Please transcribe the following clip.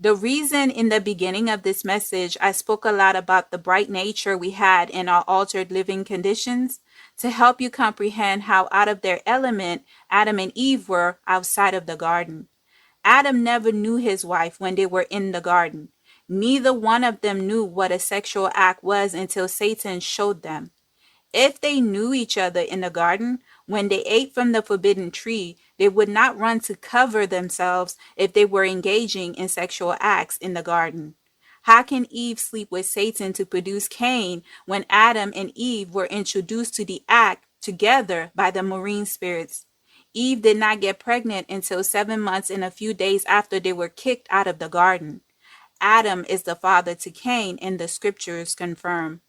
The reason in the beginning of this message I spoke a lot about the bright nature we had in our altered living conditions to help you comprehend how out of their element Adam and Eve were outside of the garden. Adam never knew his wife when they were in the garden. Neither one of them knew what a sexual act was until Satan showed them. If they knew each other in the garden, when they ate from the forbidden tree, they would not run to cover themselves if they were engaging in sexual acts in the garden. How can Eve sleep with Satan to produce Cain when Adam and Eve were introduced to the act together by the marine spirits? Eve did not get pregnant until 7 months and a few days after they were kicked out of the garden. Adam is the father to Cain, and the scriptures confirm.